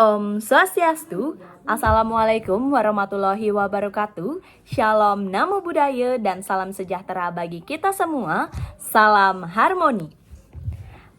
Om Swastiastu, Assalamualaikum warahmatullahi wabarakatuh. Shalom, namo buddhaya, dan salam sejahtera bagi kita semua. Salam harmoni.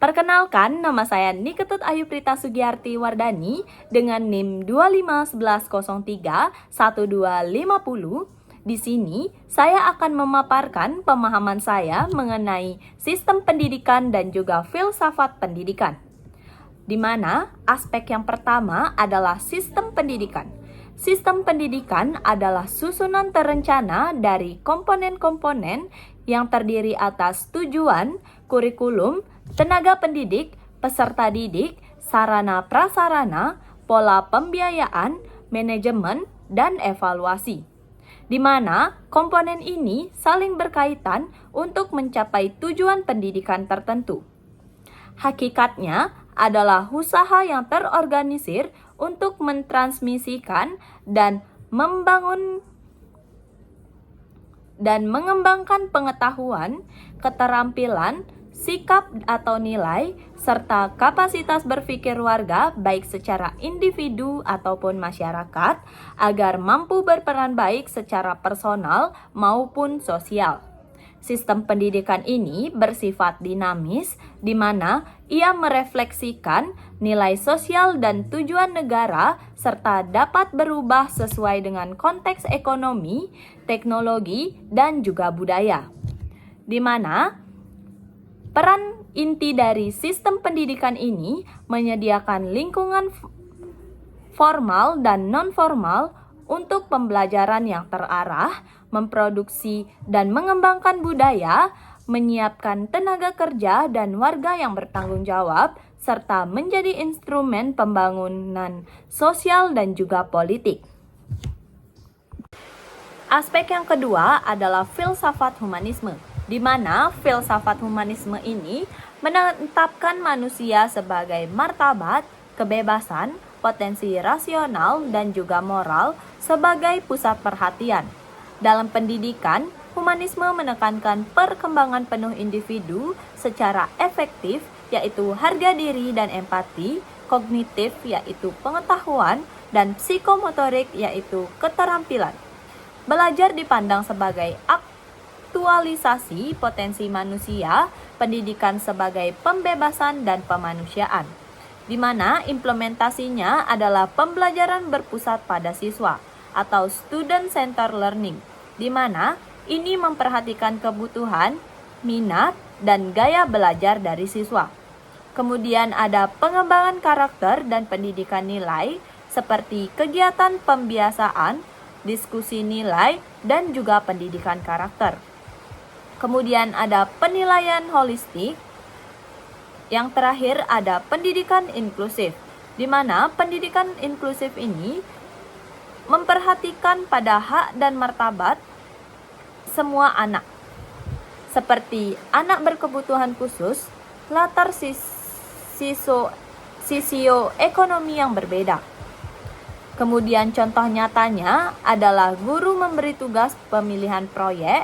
Perkenalkan, nama saya Niketut Ayu Prita Sugiyarti Wardani dengan NIM 2511031250. Di sini, saya akan memaparkan pemahaman saya mengenai sistem pendidikan dan juga filsafat pendidikan, di mana aspek yang pertama adalah sistem pendidikan. Sistem pendidikan adalah susunan terencana dari komponen-komponen yang terdiri atas tujuan, kurikulum, tenaga pendidik, peserta didik, sarana prasarana, pola pembiayaan, manajemen, dan evaluasi, di mana komponen ini saling berkaitan untuk mencapai tujuan pendidikan tertentu. Hakikatnya adalah usaha yang terorganisir untuk mentransmisikan dan mengembangkan pengetahuan, keterampilan, sikap atau nilai, serta kapasitas berpikir warga baik secara individu ataupun masyarakat agar mampu berperan baik secara personal maupun sosial. Sistem pendidikan ini bersifat dinamis, di mana ia merefleksikan nilai sosial dan tujuan negara serta dapat berubah sesuai dengan konteks ekonomi, teknologi, dan juga budaya. Di mana peran inti dari sistem pendidikan ini menyediakan lingkungan formal dan non-formal untuk pembelajaran yang terarah, memproduksi dan mengembangkan budaya, menyiapkan tenaga kerja dan warga yang bertanggung jawab, serta menjadi instrumen pembangunan sosial dan juga politik. Aspek yang kedua adalah filsafat humanisme, di mana filsafat humanisme ini menetapkan manusia sebagai martabat, kebebasan, potensi rasional, dan juga moral sebagai pusat perhatian. Dalam pendidikan, humanisme menekankan perkembangan penuh individu secara efektif, yaitu harga diri dan empati, kognitif, yaitu pengetahuan, dan psikomotorik, yaitu keterampilan. Belajar dipandang sebagai aktualisasi potensi manusia, pendidikan sebagai pembebasan dan pemanusiaan, di mana implementasinya adalah pembelajaran berpusat pada siswa atau student-centered learning, di mana ini memperhatikan kebutuhan, minat, dan gaya belajar dari siswa. Kemudian ada pengembangan karakter dan pendidikan nilai seperti kegiatan pembiasaan, diskusi nilai, dan juga pendidikan karakter. Kemudian ada penilaian holistik. Yang terakhir ada pendidikan inklusif, di mana pendidikan inklusif ini memperhatikan pada hak dan martabat semua anak, seperti anak berkebutuhan khusus, latar sosioekonomi yang berbeda. Kemudian contoh nyatanya adalah guru memberi tugas pemilihan proyek,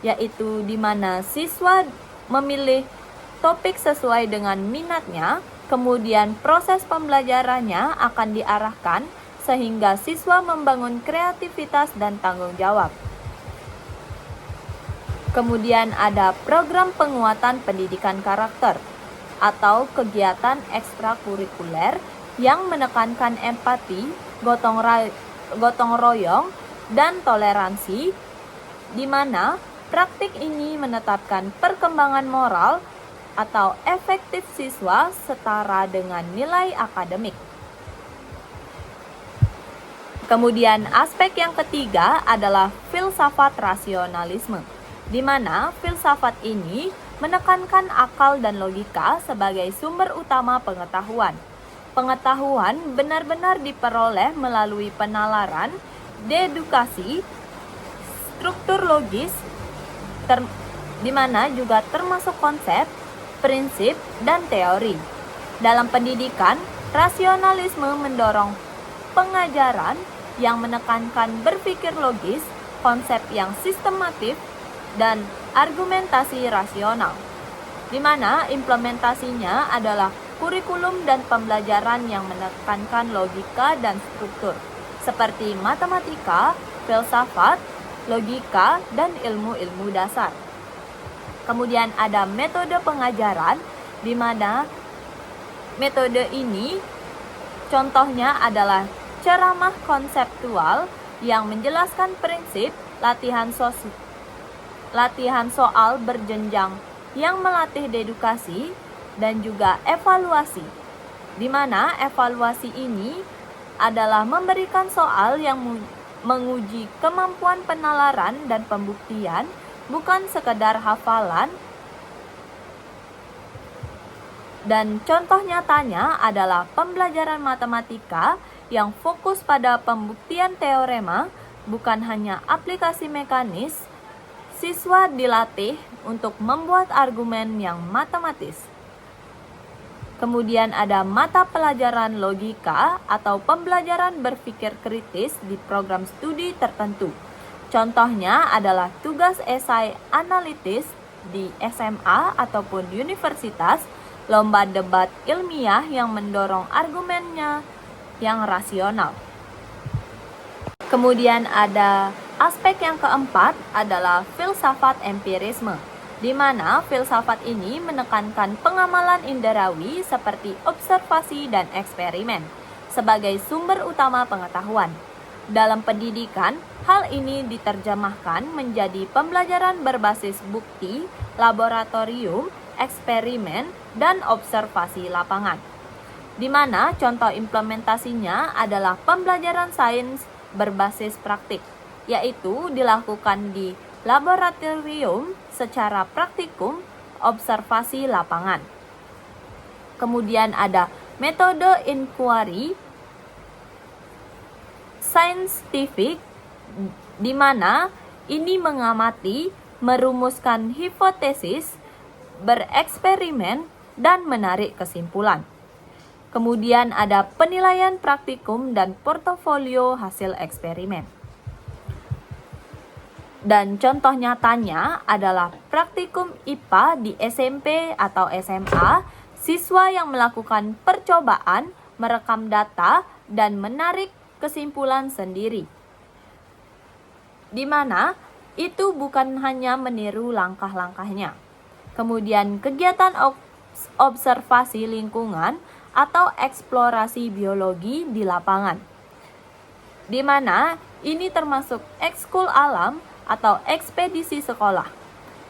yaitu di mana siswa memilih topik sesuai dengan minatnya, kemudian proses pembelajarannya akan diarahkan sehingga siswa membangun kreativitas dan tanggung jawab. Kemudian ada program penguatan pendidikan karakter atau kegiatan ekstrakurikuler yang menekankan empati, gotong royong, dan toleransi, di mana praktik ini menetapkan perkembangan moral atau efektif siswa setara dengan nilai akademik. Kemudian aspek yang ketiga adalah filsafat rasionalisme, di mana filsafat ini menekankan akal dan logika sebagai sumber utama pengetahuan. Pengetahuan benar-benar diperoleh melalui penalaran, dedukasi, struktur logis, di mana juga termasuk konsep, prinsip, dan teori. Dalam pendidikan, rasionalisme mendorong pengajaran yang menekankan berpikir logis, konsep yang sistematif, dan argumentasi rasional, di mana implementasinya adalah kurikulum dan pembelajaran yang menekankan logika dan struktur, seperti matematika, filsafat, logika, dan ilmu-ilmu dasar. Kemudian ada metode pengajaran, di mana metode ini contohnya adalah ceramah konseptual yang menjelaskan prinsip, latihan soal berjenjang yang melatih dedukasi, dan juga evaluasi, di mana evaluasi ini adalah memberikan soal yang menguji kemampuan penalaran dan pembuktian, bukan sekedar hafalan. Dan contoh nyatanya adalah pembelajaran matematika yang fokus pada pembuktian teorema, bukan hanya aplikasi mekanis. Siswa dilatih untuk membuat argumen yang matematis. Kemudian ada mata pelajaran logika atau pembelajaran berpikir kritis di program studi tertentu. Contohnya adalah tugas esai analitis di SMA ataupun universitas, lomba debat ilmiah yang mendorong argumennya yang rasional. Kemudian ada aspek yang keempat adalah filsafat empirisme, di mana filsafat ini menekankan pengamalan inderawi seperti observasi dan eksperimen sebagai sumber utama pengetahuan. Dalam pendidikan, hal ini diterjemahkan menjadi pembelajaran berbasis bukti, laboratorium, eksperimen, dan observasi lapangan, di mana contoh implementasinya adalah pembelajaran sains berbasis praktik, yaitu dilakukan di laboratorium secara praktikum, observasi lapangan. Kemudian ada metode inquiry scientific, di mana ini mengamati, merumuskan hipotesis, bereksperimen, dan menarik kesimpulan. Kemudian ada penilaian praktikum dan portofolio hasil eksperimen. Dan contoh nyatanya adalah praktikum IPA di SMP atau SMA, siswa yang melakukan percobaan, merekam data, dan menarik kesimpulan sendiri. Di mana itu bukan hanya meniru langkah-langkahnya. Kemudian kegiatan observasi lingkungan atau eksplorasi biologi di lapangan, di mana ini termasuk ekskul alam atau ekspedisi sekolah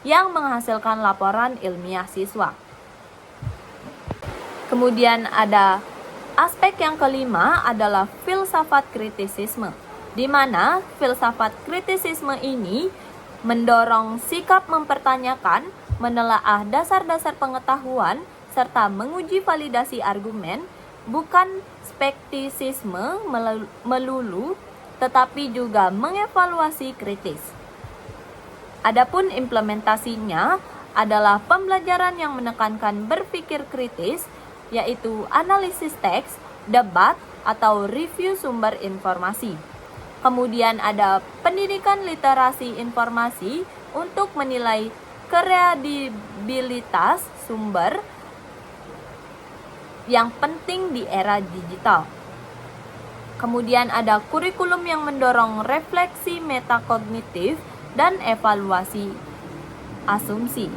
yang menghasilkan laporan ilmiah siswa. Kemudian ada aspek yang kelima adalah filsafat kritisisme, di mana filsafat kritisisme ini mendorong sikap mempertanyakan, menelaah dasar-dasar pengetahuan, serta menguji validasi argumen, bukan skeptisisme melulu, tetapi juga mengevaluasi kritis. Adapun implementasinya adalah pembelajaran yang menekankan berpikir kritis, yaitu analisis teks, debat, atau review sumber informasi. Kemudian ada pendidikan literasi informasi untuk menilai kredibilitas sumber yang penting di era digital. Kemudian ada kurikulum yang mendorong refleksi metakognitif dan evaluasi asumsi.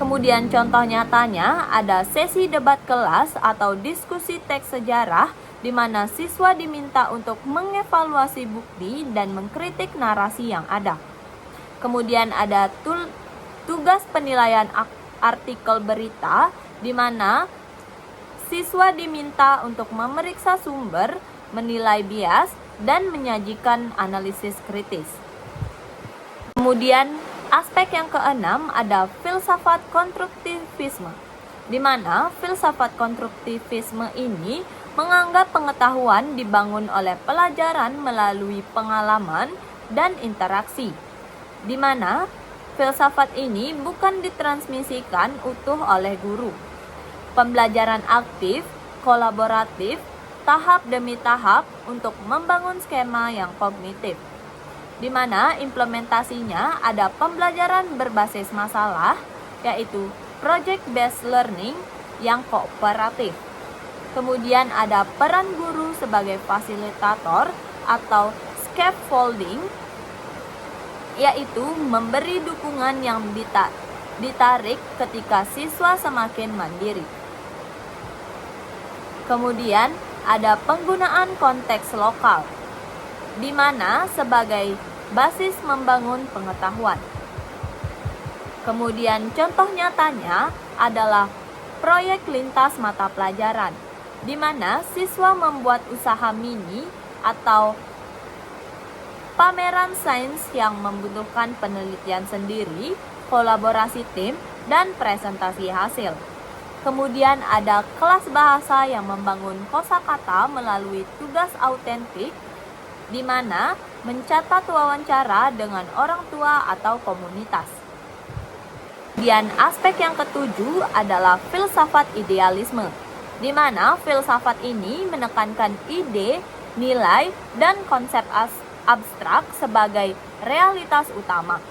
Kemudian contoh nyatanya ada sesi debat kelas atau diskusi teks sejarah, di mana siswa diminta untuk mengevaluasi bukti dan mengkritik narasi yang ada. Kemudian ada tugas penilaian artikel berita, di mana siswa diminta untuk memeriksa sumber, menilai bias, dan menyajikan analisis kritis. Kemudian aspek yang keenam ada filsafat konstruktivisme, di mana filsafat konstruktivisme ini menganggap pengetahuan dibangun oleh pelajaran melalui pengalaman dan interaksi, di mana filsafat ini bukan ditransmisikan utuh oleh guru. Pembelajaran aktif, kolaboratif, tahap demi tahap untuk membangun skema yang kognitif, di mana implementasinya ada pembelajaran berbasis masalah, yaitu project based learning, yang kooperatif. Kemudian ada peran guru sebagai fasilitator atau scaffolding, yaitu memberi dukungan yang ditarik ketika siswa semakin mandiri. Kemudian ada penggunaan konteks lokal, di mana sebagai basis membangun pengetahuan. Kemudian contoh nyatanya adalah proyek lintas mata pelajaran, di mana siswa membuat usaha mini atau pameran sains yang membutuhkan penelitian sendiri, kolaborasi tim, dan presentasi hasil. Kemudian ada kelas bahasa yang membangun kosakata melalui tugas autentik, di mana mencatat wawancara dengan orang tua atau komunitas. Kemudian aspek yang ketujuh adalah filsafat idealisme, di mana filsafat ini menekankan ide, nilai, dan konsep abstrak sebagai realitas utama.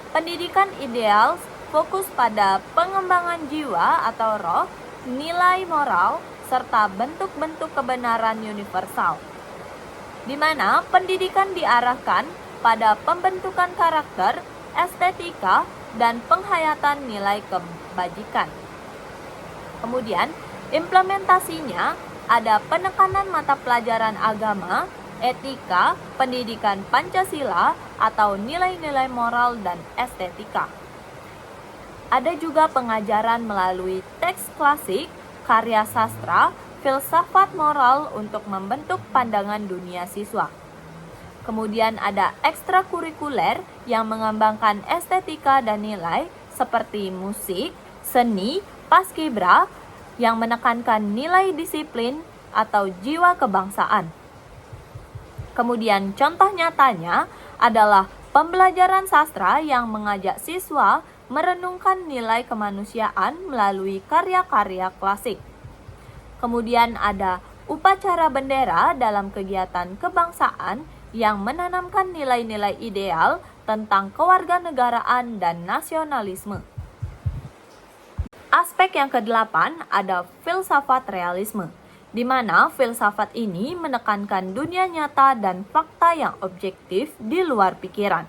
Pendidikan ideal fokus pada pengembangan jiwa atau roh, nilai moral, serta bentuk-bentuk kebenaran universal, di mana pendidikan diarahkan pada pembentukan karakter, estetika, dan penghayatan nilai kebajikan. Kemudian, implementasinya ada penekanan mata pelajaran agama, etika, pendidikan Pancasila, atau nilai-nilai moral dan estetika. Ada juga pengajaran melalui teks klasik, karya sastra, filsafat moral untuk membentuk pandangan dunia siswa. Kemudian ada ekstrakurikuler yang mengembangkan estetika dan nilai seperti musik, seni, paskibra yang menekankan nilai disiplin atau jiwa kebangsaan. Kemudian contoh nyatanya adalah pembelajaran sastra yang mengajak siswa merenungkan nilai kemanusiaan melalui karya-karya klasik. Kemudian ada upacara bendera dalam kegiatan kebangsaan yang menanamkan nilai-nilai ideal tentang kewarganegaraan dan nasionalisme. Aspek yang ke-8 ada filsafat realisme, di mana filsafat ini menekankan dunia nyata dan fakta yang objektif di luar pikiran.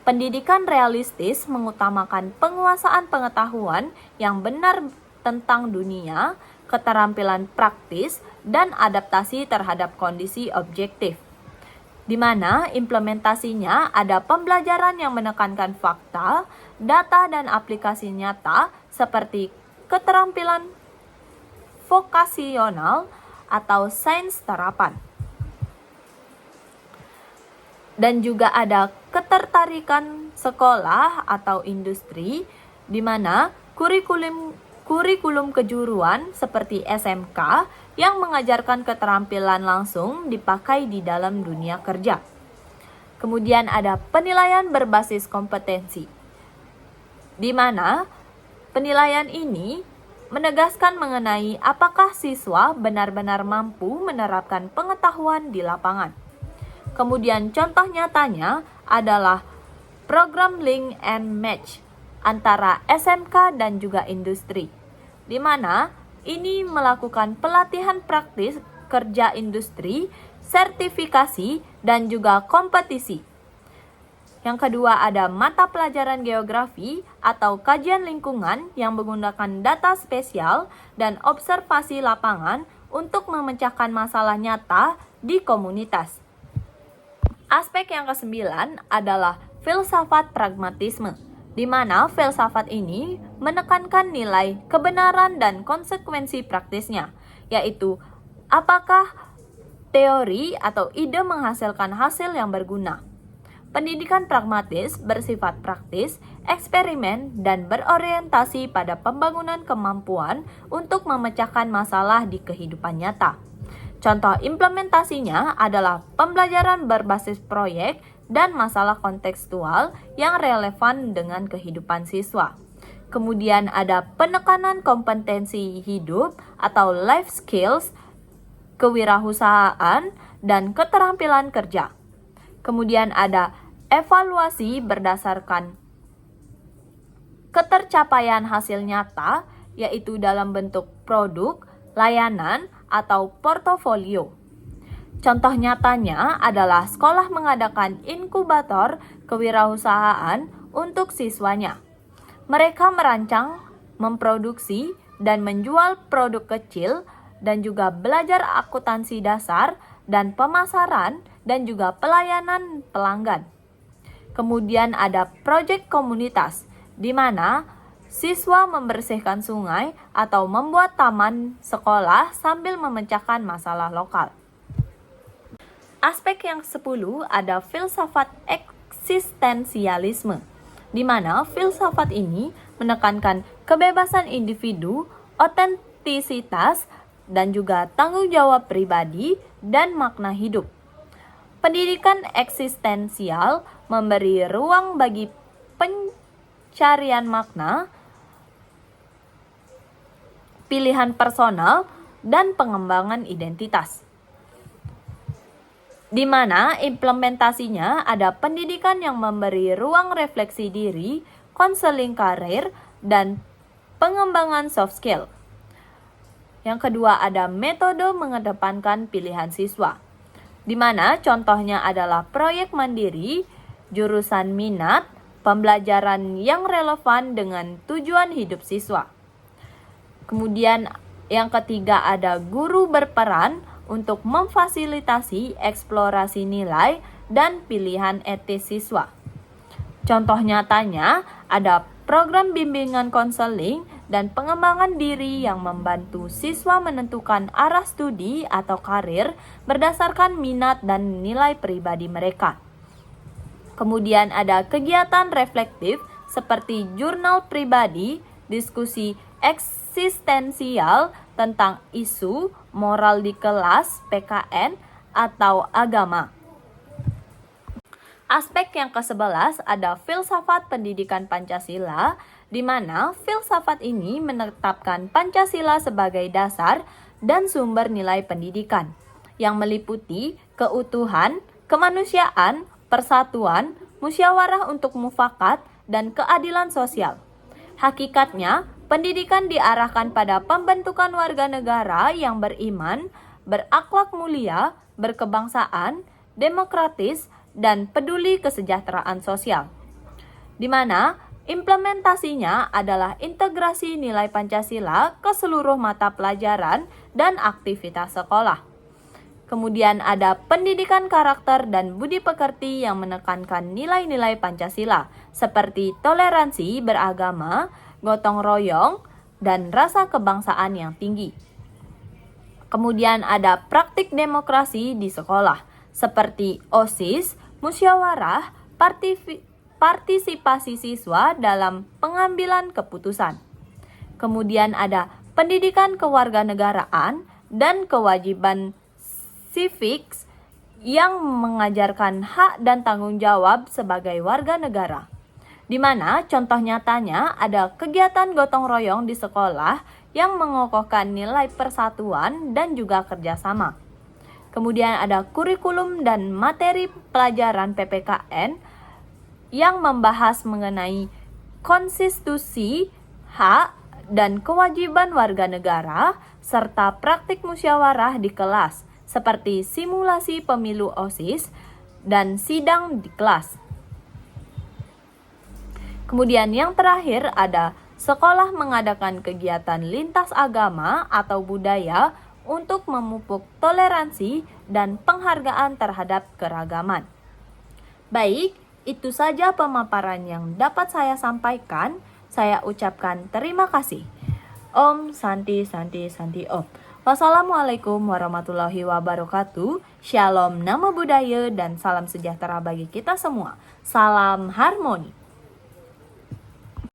Pendidikan realistis mengutamakan penguasaan pengetahuan yang benar tentang dunia, keterampilan praktis, dan adaptasi terhadap kondisi objektif, di mana implementasinya ada pembelajaran yang menekankan fakta, data, dan aplikasi nyata seperti keterampilan vokasional atau sains terapan. Dan juga ada ketertarikan sekolah atau industri, di mana kurikulum kejuruan seperti SMK yang mengajarkan keterampilan langsung dipakai di dalam dunia kerja. Kemudian ada penilaian berbasis kompetensi, di mana penilaian ini menegaskan mengenai apakah siswa benar-benar mampu menerapkan pengetahuan di lapangan. Kemudian contoh nyatanya adalah program Link and Match antara SMK dan juga industri, di mana ini melakukan pelatihan praktis kerja industri, sertifikasi, dan juga kompetisi. Yang kedua ada mata pelajaran geografi atau kajian lingkungan yang menggunakan data spesial dan observasi lapangan untuk memecahkan masalah nyata di komunitas. Aspek yang ke-9 adalah filsafat pragmatisme, di mana filsafat ini menekankan nilai kebenaran dan konsekuensi praktisnya, yaitu apakah teori atau ide menghasilkan hasil yang berguna. Pendidikan pragmatis bersifat praktis, eksperimen, dan berorientasi pada pembangunan kemampuan untuk memecahkan masalah di kehidupan nyata. Contoh implementasinya adalah pembelajaran berbasis proyek dan masalah kontekstual yang relevan dengan kehidupan siswa. Kemudian ada penekanan kompetensi hidup atau life skills, kewirausahaan, dan keterampilan kerja. Kemudian ada evaluasi berdasarkan ketercapaian hasil nyata yaitu dalam bentuk produk, layanan, atau portofolio. Contoh nyatanya adalah sekolah mengadakan inkubator kewirausahaan untuk siswanya. Mereka merancang, memproduksi, dan menjual produk kecil, dan juga belajar akuntansi dasar dan pemasaran, dan juga pelayanan pelanggan. Kemudian ada proyek komunitas, di mana siswa membersihkan sungai atau membuat taman sekolah sambil memecahkan masalah lokal. Aspek yang 10 ada filsafat eksistensialisme, di mana filsafat ini menekankan kebebasan individu, otentisitas, dan juga tanggung jawab pribadi dan makna hidup. Pendidikan eksistensial memberi ruang bagi pencarian makna, pilihan personal, dan pengembangan identitas. Di mana implementasinya ada pendidikan yang memberi ruang refleksi diri, konseling karir, dan pengembangan soft skill. Yang kedua ada metode mengedepankan pilihan siswa, di mana contohnya adalah proyek mandiri, jurusan minat, pembelajaran yang relevan dengan tujuan hidup siswa. Kemudian yang ketiga ada guru berperan untuk memfasilitasi eksplorasi nilai dan pilihan etis siswa. Contoh nyatanya ada program bimbingan konseling dan pengembangan diri yang membantu siswa menentukan arah studi atau karir berdasarkan minat dan nilai pribadi mereka. Kemudian ada kegiatan reflektif seperti jurnal pribadi, diskusi eksistensial tentang isu moral di kelas, PKN, atau agama. Aspek yang ke-11 ada filsafat pendidikan Pancasila, di mana filsafat ini menetapkan Pancasila sebagai dasar dan sumber nilai pendidikan, yang meliputi keutuhan, kemanusiaan, persatuan, musyawarah untuk mufakat, dan keadilan sosial. Hakikatnya, pendidikan diarahkan pada pembentukan warga negara yang beriman, berakhlak mulia, berkebangsaan, demokratis, dan peduli kesejahteraan sosial. Di mana implementasinya adalah integrasi nilai Pancasila ke seluruh mata pelajaran dan aktivitas sekolah. Kemudian ada pendidikan karakter dan budi pekerti yang menekankan nilai-nilai Pancasila seperti toleransi beragama, gotong royong, dan rasa kebangsaan yang tinggi. Kemudian ada praktik demokrasi di sekolah seperti OSIS, musyawarah, partisipasi siswa dalam pengambilan keputusan. Kemudian ada pendidikan kewarganegaraan dan kewajiban civics yang mengajarkan hak dan tanggung jawab sebagai warga negara. Di mana contoh nyatanya ada kegiatan gotong royong di sekolah yang mengokohkan nilai persatuan dan juga kerjasama. Kemudian ada kurikulum dan materi pelajaran PPKN yang membahas mengenai konstitusi, hak, dan kewajiban warga negara, serta praktik musyawarah di kelas, seperti simulasi pemilu OSIS dan sidang di kelas. Kemudian yang terakhir ada sekolah mengadakan kegiatan lintas agama atau budaya untuk memupuk toleransi dan penghargaan terhadap keragaman. Baik, itu saja pemaparan yang dapat saya sampaikan. Saya ucapkan terima kasih. Om Santi Santi Santi Om. Wassalamualaikum warahmatullahi wabarakatuh. Shalom, nama budaya, dan salam sejahtera bagi kita semua. Salam harmoni.